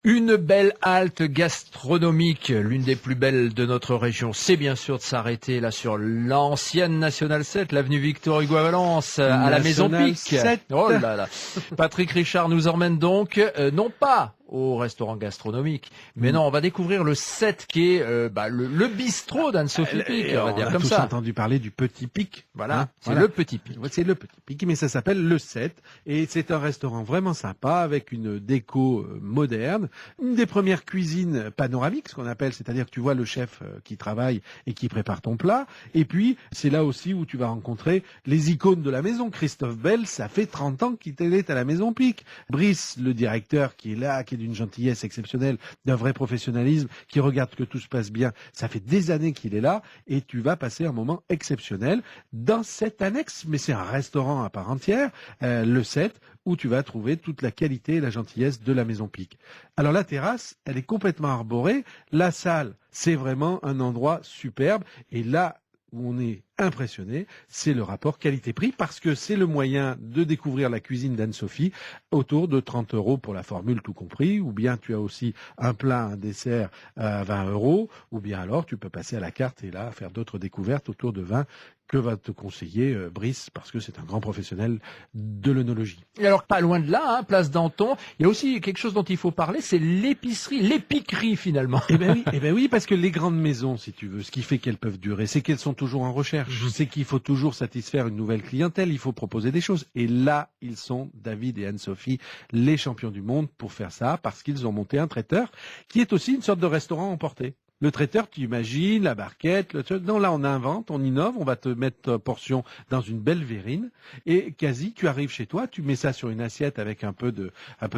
Une belle halte gastronomique, l'une des plus belles de notre région. C'est bien sûr de s'arrêter là sur l'ancienne Nationale 7, l'avenue Victor Hugo à Valence, à la Maison Pic. 7. Oh là là. Patrick Richard nous emmène donc, non pas au restaurant gastronomique, mais non, on va découvrir le 7 qui est le bistrot d'Anne-Sophie Pic, on va dire comme ça. On a tous entendu parler du Petit Pic. Voilà, c'est le Petit Pic. C'est le Petit Pic, mais ça s'appelle le 7 et c'est un restaurant vraiment sympa avec une déco moderne, une des premières cuisines panoramiques, ce qu'on appelle, c'est-à-dire que tu vois le chef qui travaille et qui prépare ton plat, et puis c'est là aussi où tu vas rencontrer les icônes de la maison. Christophe Bell, ça fait 30 ans qu'il est à la Maison Pic. Brice, le directeur qui est là, qui est d'une gentillesse exceptionnelle, d'un vrai professionnalisme, qui regarde que tout se passe bien, ça fait des années qu'il est là, et tu vas passer un moment exceptionnel dans cette annexe, mais c'est un restaurant à part entière, le 7, où tu vas trouver toute la qualité et la gentillesse de la Maison Pic. Alors la terrasse, elle est complètement arborée, la salle, c'est vraiment un endroit superbe, et là où on est impressionné, c'est le rapport qualité-prix, parce que c'est le moyen de découvrir la cuisine d'Anne-Sophie autour de 30 € pour la formule tout compris, ou bien tu as aussi un plat, un dessert à 20 €, ou bien alors tu peux passer à la carte et là faire d'autres découvertes autour de vin que va te conseiller Brice, parce que c'est un grand professionnel de l'œnologie. Et alors, pas loin de là, place Danton, il y a aussi quelque chose dont il faut parler, c'est l'épicerie, l'épiquerie finalement. Eh ben oui, parce que les grandes maisons, si tu veux, ce qui fait qu'elles peuvent durer, c'est qu'elles sont toujours en recherche, c'est qu'il faut toujours satisfaire une nouvelle clientèle, il faut proposer des choses. Et là, ils sont, David et Anne-Sophie, les champions du monde pour faire ça, parce qu'ils ont monté un traiteur qui est aussi une sorte de restaurant emporté. Le traiteur, tu imagines, la barquette, non, là on invente, on innove, on va te mettre ta portion dans une belle verrine et quasi tu arrives chez toi, tu mets ça sur une assiette avec un peu de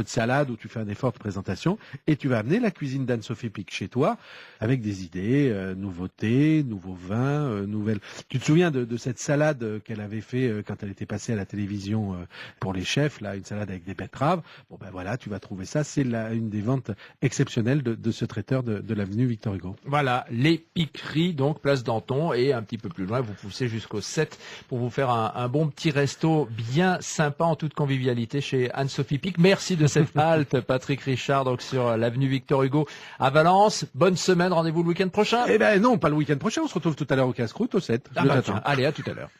salade où tu fais un effort de présentation et tu vas amener la cuisine d'Anne-Sophie Pic chez toi avec des idées, nouveautés, nouveaux vins, nouvelles. Tu te souviens de cette salade qu'elle avait fait quand elle était passée à la télévision pour les chefs, là, une salade avec des betteraves. Bon ben voilà, tu vas trouver ça, c'est une des ventes exceptionnelles de ce traiteur de l'avenue Victor Hugo. Voilà, l'épiquerie, donc place Danton, et un petit peu plus loin, vous poussez jusqu'au 7 pour vous faire un bon petit resto bien sympa en toute convivialité chez Anne-Sophie Pic. Merci de cette halte, Patrick Richard, donc sur l'avenue Victor Hugo à Valence. Bonne semaine, rendez-vous le week-end prochain. Eh ben non, pas le week-end prochain, on se retrouve tout à l'heure au Casse-Croûte au 7. Allez, à tout à l'heure.